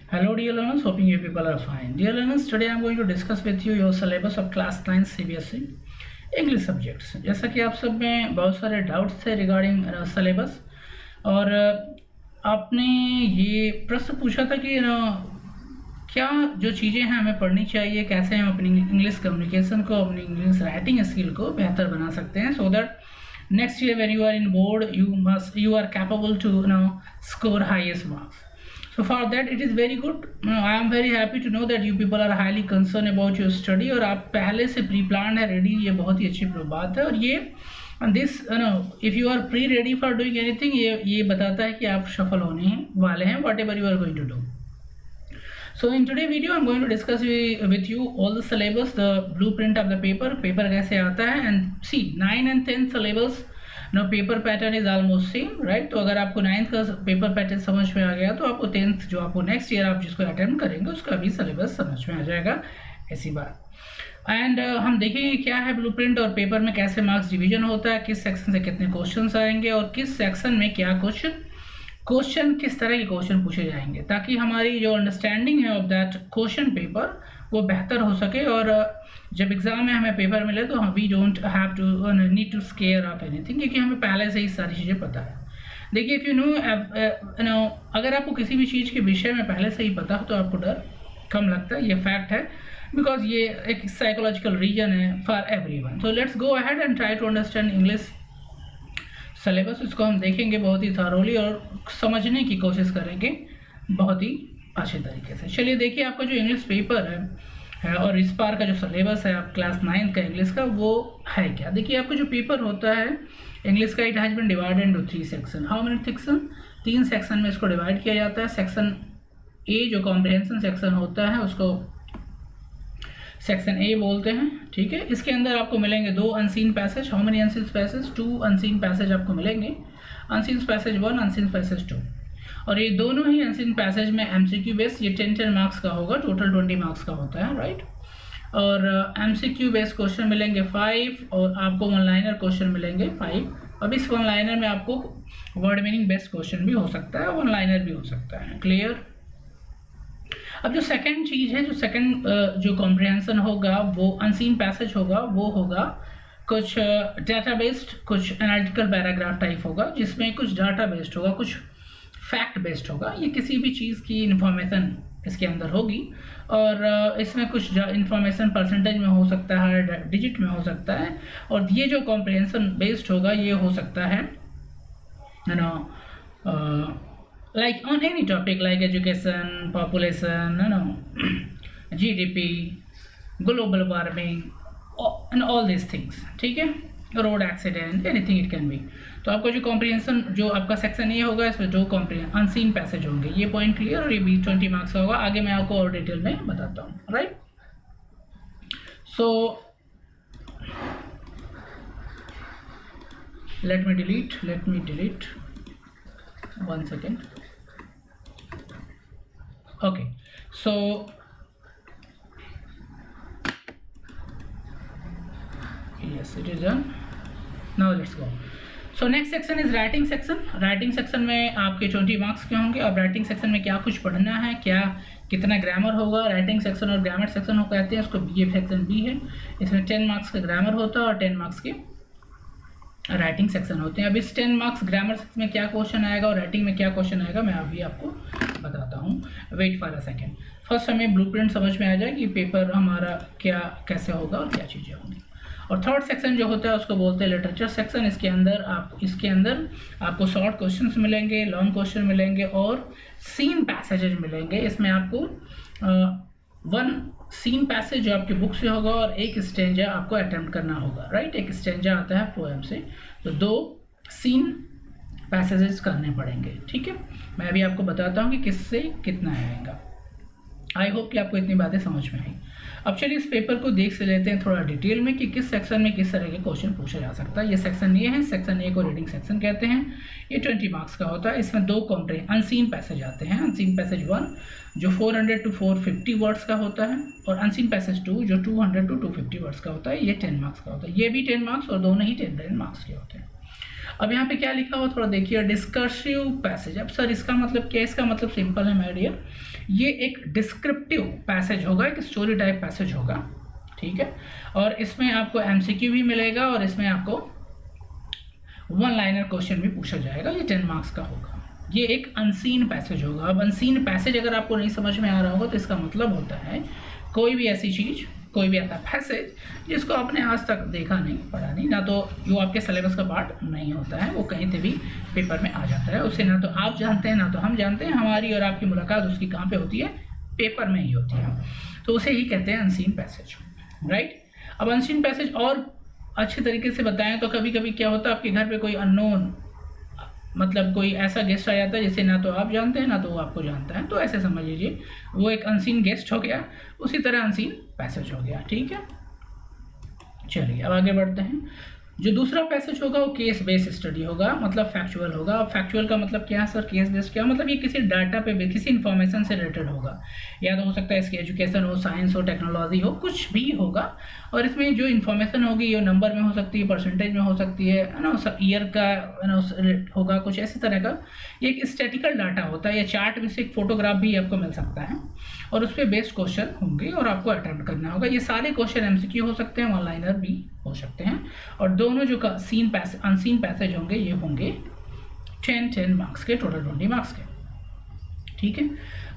Hello dear learners, hoping you people are fine. Dear learners, today I am going to discuss with you your syllabus of class 9 CBSE English subjects. जैसा कि आप सब में बहुत सारे doubts थे regarding syllabus और आपने ये प्रश्न पूछा था कि क्या जो चीज़ें हैं हमें पढ़नी चाहिए, कैसे हम अपनी इंग्लिश कम्युनिकेशन को, अपनी इंग्लिश राइटिंग स्किल को बेहतर बना सकते हैं so that next year when you are in board you are capable to score highest marks. So for that it is very good. I am very happy to know that you people are highly concerned about your study और आप पहले से pre plan है, ready. ये बहुत ही अच्छी बात है और ये this if you are pre ready for doing anything ये बताता है कि आप सफल होने वाले हैं whatever you are going to do. So in today's video I am going to discuss with you all the syllabus, the blueprint of the paper कैसे आता है and see 9 and 10 syllabus paper pattern is almost same, right. तो अगर आपको 9th का paper pattern समझ में आ गया तो आपको 10th जो आपको नेक्स्ट ईयर आप जिसको अटेम्प्ट करेंगे उसका भी सिलेबस समझ में आ जाएगा, ऐसी बात. एंड हम देखेंगे क्या है ब्लूप्रिंट और पेपर में कैसे मार्क्स डिवीजन होता है, किस सेक्शन से कितने क्वेश्चंस आएंगे और किस सेक्शन में क्या क्वेश्चन किस तरह के क्वेश्चन पूछे जाएंगे, ताकि हमारी जो अंडरस्टैंडिंग है ऑफ दैट क्वेश्चन पेपर वो बेहतर हो सके और जब एग्ज़ाम में हमें पेपर मिले तो we don't have to need to scare of anything, क्योंकि हमें पहले से ही सारी चीज़ें पता है. देखिए इफ़ यू नो अगर आपको किसी भी चीज़ के विषय में पहले से ही पता हो तो आपको डर कम लगता है, ये फैक्ट है, बिकॉज ये एक साइकोलॉजिकल रीजन है for everyone. So let's go ahead and try to understand English syllabus. इसको हम देखेंगे बहुत ही थॉरोली और समझने की कोशिश करेंगे बहुत ही अच्छे तरीके से. चलिए देखिए आपका जो इंग्लिश पेपर है और इस बार का जो सिलेबस है आप क्लास 9 का इंग्लिश का वो है क्या. देखिए आपका जो पेपर होता है इंग्लिश का it has been divided into 3 section. How many section? 3 section में इसको डिवाइड किया जाता है. सेक्शन ए जो कॉम्प्रिहेंशन सेक्शन होता है उसको सेक्शन ए बोलते हैं, ठीक है. इसके अंदर आपको मिलेंगे 2 unseen passage. How many unseen passage? 2 unseen passage आपको मिलेंगे. Unseen passage 1, unseen passage 2. और ये दोनों ही अनसीन पैसेज में एमसीक्यू बेस, ये 10 मार्क्स का होगा, टोटल 20 मार्क्स का होता है, राइट. और एमसीक्यू बेस क्वेश्चन मिलेंगे 5 और आपको वन लाइनर क्वेश्चन मिलेंगे 5. अब इस वन लाइनर में आपको वर्ड मीनिंग बेस्ड क्वेश्चन भी हो सकता है, वन लाइनर भी हो सकता है, क्लियर. अब जो सेकंड चीज़ है, जो सेकंड जो कॉम्प्रिहेंशन होगा वो अनसीन पैसेज होगा, वो होगा कुछ डाटा बेस्ड, कुछ एनालिटिकल पैराग्राफ टाइप होगा जिसमें कुछ डाटा बेस्ड होगा, कुछ फैक्ट बेस्ड होगा. ये किसी भी चीज़ की इंफॉर्मेशन इसके अंदर होगी और इसमें कुछ इंफॉर्मेशन परसेंटेज में हो सकता है, डिजिट में हो सकता है. और ये जो कॉम्प्रिहेंशन बेस्ड होगा ये हो सकता है like on any topic like education, population, GDP, global warming and all these things, ठीक है. Road accident, anything it can be. तो आपका जो कॉम्प्रिहेंशन जो आपका सेक्शन ये होगा इसमें 2 अनसीन पैसेज होंगे. ये पॉइंट क्लियर. और ये भी 20 मार्क्स का होगा. आगे मैं आपको और डिटेल में बताता हूँ, right. So let me delete 1 second. Okay, so yes it is done. Now let's go. So next section is writing section. writing section में आपके 20 मार्क्स के होंगे. अब writing section में क्या कुछ पढ़ना है, क्या कितना ग्रामर होगा. writing section और ग्रामर सेक्शन हो कहते हैं उसको. ये सेक्शन बी है, इसमें 10 मार्क्स का ग्रामर होता है और 10 मार्क्स के राइटिंग सेक्शन होते हैं. अब इस 10 मार्क्स ग्रामर सेक्शन में क्या क्वेश्चन आएगा और राइटिंग में क्या क्वेश्चन आएगा मैं अभी आपको बताता हूँ. Wait for a second. First हमें ब्लूप्रिंट समझ में आ जाए कि पेपर हमारा क्या कैसे होगा और क्या चीज़ें होंगी. और थर्ड सेक्शन जो होता है उसको बोलते हैं लिटरेचर सेक्शन. इसके अंदर आपको शॉर्ट क्वेश्चंस मिलेंगे, लॉन्ग क्वेश्चन मिलेंगे और सीन पैसेजेस मिलेंगे. इसमें आपको 1 सीन पैसेज जो आपकी बुक से होगा और 1 स्टेंजा आपको अटेम्प्ट करना होगा, राइट. 1 स्टेंजा आता है पोएम से, तो 2 सीन पैसेजेस करने पड़ेंगे, ठीक है. मैं अभी आपको बताता हूँ कि किससे कितना आएगा. आई होप कि आपको इतनी बातें समझ में आई. अब चलिए इस पेपर को देख से लेते हैं थोड़ा डिटेल में कि किस सेक्शन में किस तरह के क्वेश्चन पूछा जा सकता है. ये सेक्शन ये है, सेक्शन ए को रीडिंग सेक्शन कहते हैं. ये 20 मार्क्स का होता है. इसमें 2 अनसीन पैसेज आते हैं. अनसीन पैसेज 1 जो 400 to 450 वर्ड्स का होता है और अनसीन पैसेज 2 जो 200 to 250 वर्ड्स का होता है. ये 10 मार्क्स का होता है. ये भी 10 मार्क्स और दोनों ही 10 मार्क्स के होते हैं. अब यहाँ पे क्या लिखा हुआ थोड़ा देखिए, डिस्कर्सिव पैसेज। अब सर इसका मतलब क्या है? इसका मतलब सिंपल है माय डियर, ये एक डिस्क्रिप्टिव पैसेज होगा, एक स्टोरी टाइप पैसेज होगा, ठीक है। और इसमें आपको एमसीक्यू भी मिलेगा और इसमें आपको वन लाइनर क्वेश्चन भी पूछा जाएगा। ये 10 मार्क्स का होगा। ये एक अनसीन पैसेज होगा। अब अनसीन पैसेज अगर आपको नहीं समझ में आ रहा होगा तो इसका मतलब होता है कोई भी ऐसी चीज़, कोई भी ऐसा पैसेज जिसको आपने आज तक देखा नहीं, पढ़ा नहीं, ना तो वो आपके सिलेबस का पार्ट नहीं होता है, वो कहीं से भी पेपर में आ जाता है, उसे ना तो आप जानते हैं ना तो हम जानते हैं। हमारी और आपकी मुलाकात उसकी कहाँ पे होती है? पेपर में ही होती है। तो उसे ही कहते हैं अनसीन पैसेज, राइट। अब अनसीन पैसेज और अच्छे तरीके से बताएं तो कभी कभी क्या होता है, आपके घर पे कोई अननोन, मतलब कोई ऐसा गेस्ट आ जाता है जिसे ना तो आप जानते हैं ना तो वो आपको जानता है, तो ऐसे समझ लीजिए वो एक अनसीन गेस्ट हो गया, उसी तरह अनसीन पैसेज हो गया, ठीक है। चलिए अब आगे बढ़ते हैं। जो दूसरा पैसेज होगा वो केस बेस्ड स्टडी होगा, मतलब फैक्चुअल होगा। फैक्चुअल का मतलब क्या है सर? केस बेस्ड क्या मतलब? ये किसी डाटा पे, किसी इन्फॉर्मेशन से रिलेटेड होगा, या तो हो सकता है इसकी एजुकेशन हो, साइंस हो, टेक्नोलॉजी हो, कुछ भी होगा। और इसमें जो इन्फॉर्मेशन होगी ये नंबर में हो सकती है, परसेंटेज में हो सकती है ना, ईयर का होगा, कुछ ऐसी तरह का। ये एक स्टैटिकल डाटा होता है, या चार्ट में से एक फोटोग्राफ भी आपको मिल सकता है और उस पर बेस्ड क्वेश्चन होंगे और आपको अटेम्प्ट करना होगा। ये सारे क्वेश्चन एमसीक्यू हो सकते हैं, वन लाइनर भी हो सकते हैं। और दोनों जो अनसीन पैसेज होंगे ये होंगे 10 मार्क्स के, टोटल 20 मार्क्स के, ठीक है।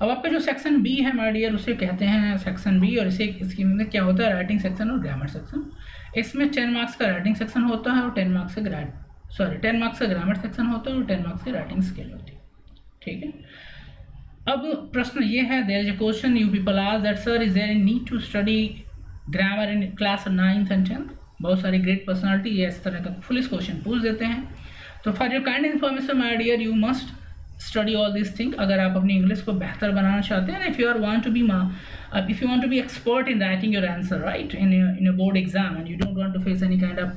अब आपका जो सेक्शन बी है माय डियर, उसे कहते हैं सेक्शन बी। और इसकी में क्या होता है? राइटिंग सेक्शन और ग्रामर सेक्शन। इसमें 10 मार्क्स का राइटिंग सेक्शन होता है और 10 मार्क्स का ग्रामर सेक्शन होता है और 10 मार्क्स की राइटिंग स्किल होती है, ठीक है। अब प्रश्न ये है, there is a question you people ask that sir is there any need to study grammar in class 9th and 10th? बहुत सारी ग्रेट पर्सनालिटी ये इस तरह का फुल क्वेश्चन पूछ देते हैं। तो for your kind information my dear, you must study all this thing. अगर आप अपनी इंग्लिश को बेहतर बनाना चाहते हैं, if you want to be expert in writing your answer right in a board exam and you don't want to face any kind of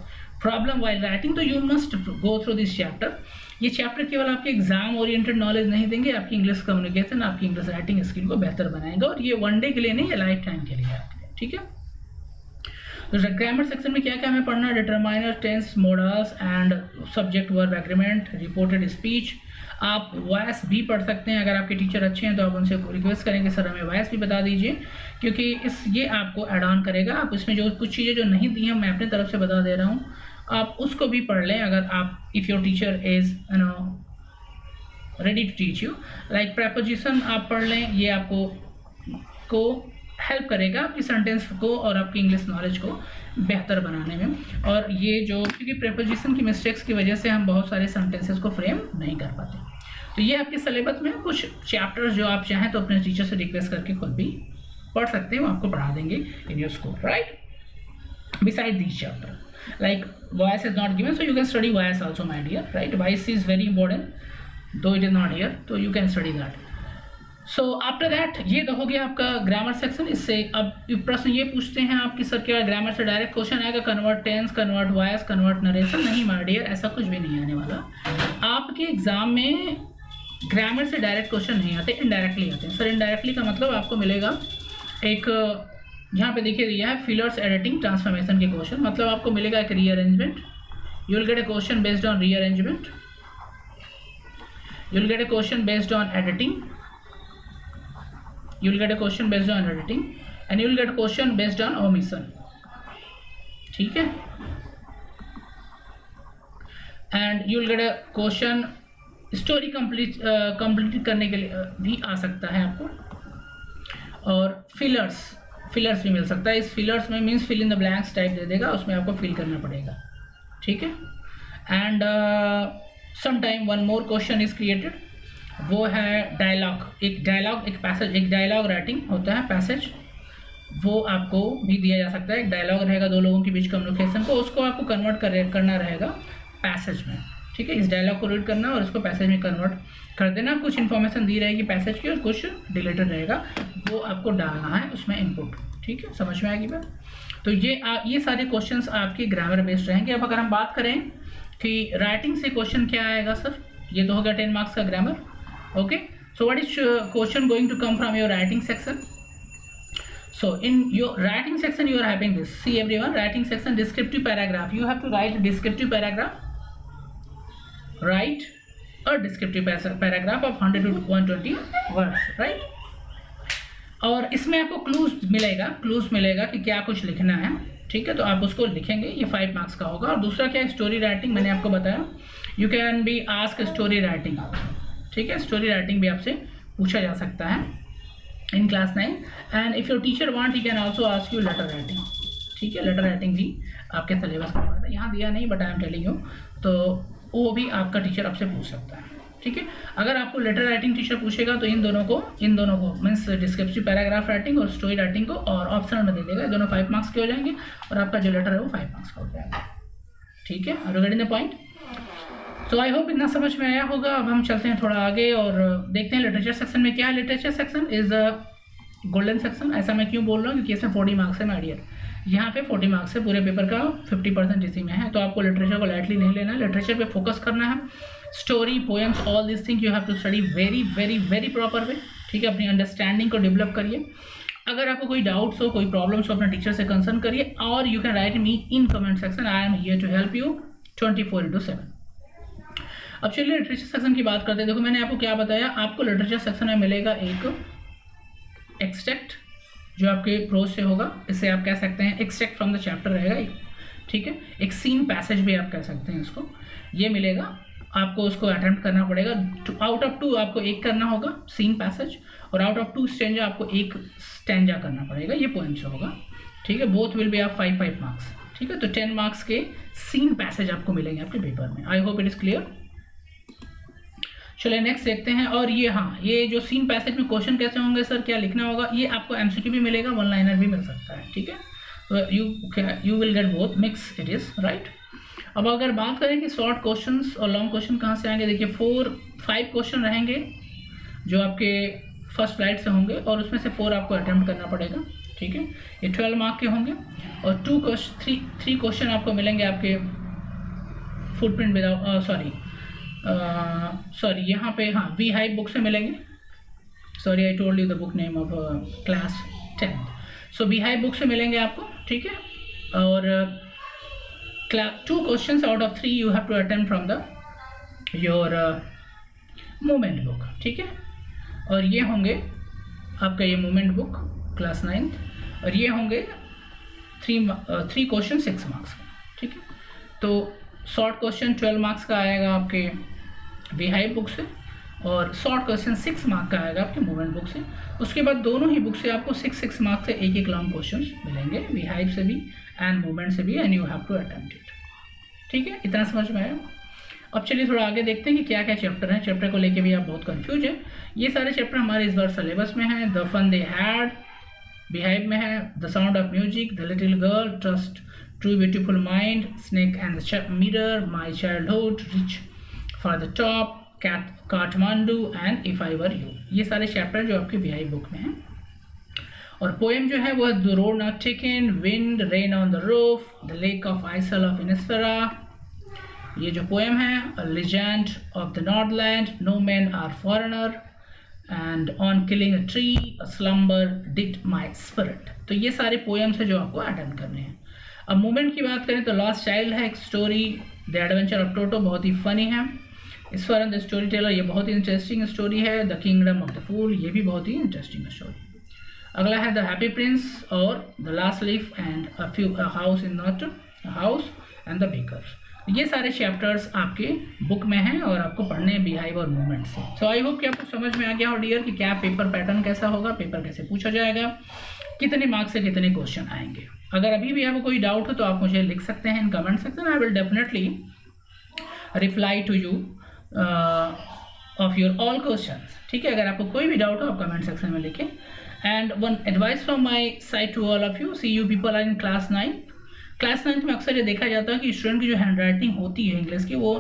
problem while writing, तो you must go through this chapter. ये chapter केवल आपके exam oriented knowledge नहीं देंगे, आपकी English communication, आपकी English writing skill को बेहतर बनाएंगे। और ये वन डे के लिए नहीं, ये लाइफ टाइम के लिए आपके लिए, ठीक है। तो ग्रामर सेक्शन में क्या क्या हमें पढ़ना है? Determiner, tense, modals and subject verb agreement, reported speech. आप वॉइस भी पढ़ सकते हैं, अगर आपके टीचर अच्छे हैं तो आप उनसे रिक्वेस्ट करेंगे सर हमें वॉइस भी बता दीजिए, क्योंकि ये आपको ऐड ऑन करेगा। आप इसमें जो कुछ चीज़ें जो नहीं दी हैं मैं अपने तरफ से बता दे रहा हूँ, आप उसको भी पढ़ लें अगर आप, if your teacher is ready to teach you. Like preposition आप पढ़ लें, ये आपको हेल्प करेगा आपकी सेंटेंस को और आपकी इंग्लिश नॉलेज को बेहतर बनाने में। और ये जो, क्योंकि प्रेपोजिशन की मिस्टेक्स की वजह से हम बहुत सारे सेंटेंसेस को फ्रेम नहीं कर पाते। तो ये आपके सिलेबस में कुछ चैप्टर्स जो आप चाहें तो अपने टीचर से रिक्वेस्ट करके खुद भी पढ़ सकते हैं, वो आपको पढ़ा देंगे in your school, right. Beside this chapter like voice is not given, so you can study voice also my dear, right? Voice is very important, though it is not here, so you can study that. So after that ये तो हो गया आपका grammar section. इससे अब प्रश्न ये पूछते हैं आपकी सर क्या ग्रामर से डायरेक्ट क्वेश्चन आएगा convert tense, convert voice, convert narration? नहीं माय डियर, ऐसा कुछ भी नहीं आने वाला। आपके एग्जाम में ग्रामर से डायरेक्ट क्वेश्चन नहीं आते, इनडायरेक्टली आते हैं। सर इनडायरेक्टली का मतलब आपको मिलेगा एक, जहाँ पे देखिए दिया है फिलर्स, एडिटिंग, ट्रांसफॉर्मेशन के क्वेश्चन, मतलब आपको मिलेगा एक rearrangement. You will get A question based on rearrangement, you will get A question based on editing, you will get a question based on editing and you will get a question based on omission, ठीक है। and you will get a question story complete करने के लिए भी आ सकता है आपको। और फिलर्स भी मिल सकता है। इस फिलर्स में means fill in the blanks type दे देगा, उसमें आपको फिल करना पड़ेगा, ठीक है। And sometime one more question is created, वो है डायलॉग। एक पैसेज, एक डायलॉग राइटिंग होता है पैसेज, वो आपको भी दिया जा सकता है। एक डायलॉग रहेगा दो लोगों के बीच कम्युनिकेशन को, उसको आपको कन्वर्ट करना रहेगा पैसेज में, ठीक है। इस डायलॉग को रीड करना और इसको पैसेज में कन्वर्ट कर देना। कुछ इन्फॉर्मेशन दी रहेगी पैसेज की और कुछ डिलीटेड रहेगा, वो आपको डालना है उसमें इनपुट, ठीक है। समझ में आएगी बात? तो ये सारे क्वेश्चंस आपके ग्रामर बेस्ड रहेंगे। अब अगर हम बात करें कि राइटिंग से क्वेश्चन क्या आएगा सर, ये तो हो गया 10 मार्क्स का grammar, okay. So what is question going to come from your writing section? So in your writing section you are having this, see everyone, writing section, descriptive paragraph. You have to write a descriptive paragraph, right a descriptive paragraph of 100 to 120 words, right. और इसमें आपको clues मिलेगा कि क्या कुछ लिखना है, ठीक है, तो आप उसको लिखेंगे। ये 5 मार्क्स का होगा। और दूसरा क्या है, स्टोरी राइटिंग। मैंने आपको बताया you can be ask story writing, ठीक है, स्टोरी राइटिंग भी आपसे पूछा जा सकता है इन class 9। And if your teacher want he can also ask you later writing, ठीक है, लेटर राइटिंग भी आपके सिलेबस का पार्ट है। यहाँ दिया नहीं but I am telling you, तो वो भी आपका टीचर आपसे पूछ सकता है, ठीक है। अगर आपको लेटर राइटिंग टीचर पूछेगा तो इन दोनों को मीन्स डिस्क्रिप्टिव पैराग्राफ राइटिंग और स्टोरी राइटिंग को और ऑप्शनल में दे देगा। दोनों 5 मार्क्स के हो जाएंगे और आपका जो लेटर है वो 5 मार्क्स का हो जाएगा, ठीक है। Are you getting the point? So I hope इतना समझ में आया होगा। अब हम चलते हैं थोड़ा आगे और देखते हैं लिटरेचर सेक्शन में क्या है। Literature section is a golden section. ऐसा मैं क्यों बोल रहा हूँ, क्योंकि इसमें 40 मार्क्स है माय डियर। यहाँ पे 40 मार्क्स है, पूरे पेपर का 50% इसी में है, तो आपको लिटरेचर को लाइटली नहीं लेना है, लिटरेचर पे फोकस करना है। Story, poems, all this thing you have to study very very very proper way, ठीक है। अपनी अंडरस्टैंडिंग को डेवलप करिए। अगर आपको कोई डाउट्स हो, कोई प्रॉब्लम्स हो, अपने टीचर से कंसर्न करिए और you can write me in comment section. I am here to help you 24/7। अब चलिए लिटरेचर सेक्शन की बात करते हैं। देखो मैंने आपको क्या बताया, आपको लिटरेचर सेक्शन में मिलेगा एक एक्सट्रैक्ट जो आपके प्रोज से होगा, इसे आप कह सकते हैं एक्सट्रैक्ट फ्रॉम द चैप्टर रहेगा, ठीक है। एक सीन पैसेज भी आप कह सकते हैं इसको, ये मिलेगा। आपको उसको अटेम्प्ट करना पड़ेगा। आउट ऑफ 2 आपको एक करना होगा सीन पैसेज, और आउट ऑफ 2 स्टेंजा आपको एक स्टेंजा करना पड़ेगा। ये पोएम से होगा, ठीक है। बोथ विल बी आप 5 मार्क्स, ठीक है। तो 10 मार्क्स के सीन पैसेज आपको मिलेंगे आपके पेपर में। I hope it is clear. चलिए नेक्स्ट देखते हैं। और ये हाँ, ये जो सीन पैसेज में क्वेश्चन कैसे होंगे सर, क्या लिखना होगा, ये आपको एमसीक्यू भी मिलेगा, 1 लाइनर भी मिल सकता है, ठीक है। तो you will get both, mix it is, right. अब अगर बात करें कि शॉर्ट क्वेश्चंस और लॉन्ग क्वेश्चन कहाँ से आएंगे, देखिए 5 क्वेश्चन रहेंगे जो आपके फर्स्ट स्लाइड से होंगे और उसमें से 4 आपको अटेम्प्ट करना पड़ेगा, ठीक है। ये 12 मार्क के होंगे और 3 क्वेश्चन आपको मिलेंगे आपके फुटप्रिंट विदाउट सॉरी यहाँ पे हाँ वी हाइव बुक से मिलेंगे। Sorry I told you the book name of class 10। So we hive book से मिलेंगे आपको, ठीक है। और 2 questions out of 3 you have to attempt from the your movement book, ठीक है। और ये होंगे आपका ये मूवमेंट बुक क्लास 9th, और ये होंगे 3 क्वेश्चन 6 मार्क्स का, ठीक है। तो शॉर्ट क्वेश्चन 12 मार्क्स का आएगा आपके वी हाइव बुक से, और शॉर्ट क्वेश्चन 6 मार्क का आएगा आपके मूवमेंट बुक से। उसके बाद दोनों ही बुक से आपको 6 मार्क्स से एक लॉन्ग क्वेश्चन मिलेंगे, वी हाइव से भी एंड मूवमेंट से भी, and you have to attempt it, ठीक है। इतना समझ में आया। अब चलिए थोड़ा आगे देखते हैं कि क्या क्या चैप्टर हैं। चैप्टर को लेके भी आप बहुत कंफ्यूज है। ये सारे चैप्टर हमारे इस बार सिलेबस में हैं। The fun they had beehive में है, the sound of music, the little girl, trust, true beautiful mind, snake and the mirror, my childhood, reach for the top, Kathmandu and if I were you. ये सारे chapter जो आपके beehive book में हैं। और poem जो है वो है the road not taken, wind, rain on the roof, the lake of isle of Innisfree. ये जो पोएम है, legend of the northland, no man are foreigner, and on killing a tree, a slumber did my spirit. तो ये सारे poems है जो आपको attempt करने हैं। अब मूवमेंट की बात करें तो लॉस्ट चाइल्ड है एक story, the adventure of Toto बहुत ही फनी है, ईश्वरन द स्टोरी टेलर ये बहुत ही इंटरेस्टिंग स्टोरी है, the kingdom of the fool ये भी बहुत ही इंटरेस्टिंग स्टोरी। अगला है द हैप्पी प्रिंस और the last leaf and a house in not house and the baker. ये सारे चैप्टर्स आपके बुक में हैं और आपको पढ़ने हैं बिहाइव और मूवमेंट से। सो आई होप कि आपको समझ में आ गया हो डियर कि क्या पेपर पैटर्न कैसा होगा, पेपर कैसे पूछा जाएगा, कितने मार्क्स से कितने क्वेश्चन आएंगे। अगर अभी भी आपको कोई डाउट हो तो आप मुझे लिख सकते हैं in comment section. I will definitely reply to you of your all questions, ठीक है। अगर आपको कोई भी डाउट हो आप कमेंट सेक्शन में लिखें। And one advice from my side to all of you, see you people are in class 9। Class 9 में अक्सर ये देखा जाता है कि स्टूडेंट की जो हैंड राइटिंग होती है इंग्लिश की, वो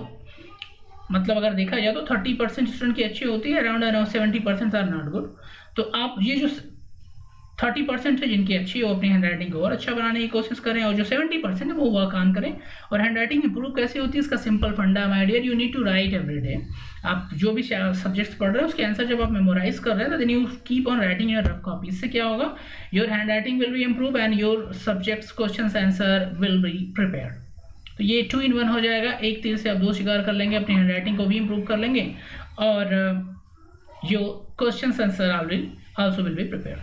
मतलब अगर देखा जाए तो 30% स्टूडेंट की अच्छी होती है, अराउंड 70% आर नॉट गुड। तो आप ये जो 30% है जिनकी अच्छी है वो अपनी हैंड राइटिंग को और अच्छा बनाने की कोशिश करें, और जो 70% है वो वर्क ऑन करें। और हैंड राइटिंग इंप्रूव कैसे होती है इसका सिंपल फंडा my dear, you need to write every day. आप जो भी सब्जेक्ट्स पढ़ रहे हैं उसके आंसर जब आप मेमोराइज कर रहे हैं then you keep on writing your rough copy. इससे क्या होगा, your hand writing will be improve and your subjects question answer will be prepared. तो ये 2 in 1 हो जाएगा, एक तीर से आप दो शिकार कर लेंगे, अपनी हैंडराइटिंग को भी इम्प्रूव कर लेंगे और your question answer also will be prepared.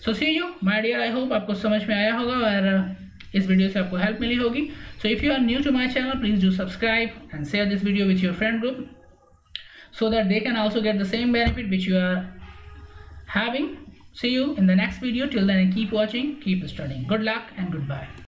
So see you my dear, I hope आपको समझ में आया होगा और इस वीडियो से आपको हेल्प मिली होगी। So if you are new to my channel, please do subscribe and share this video with your friend group so that they can also get the same benefit which you are having. See you in the next video. Till then, keep watching, keep studying. Good luck and goodbye.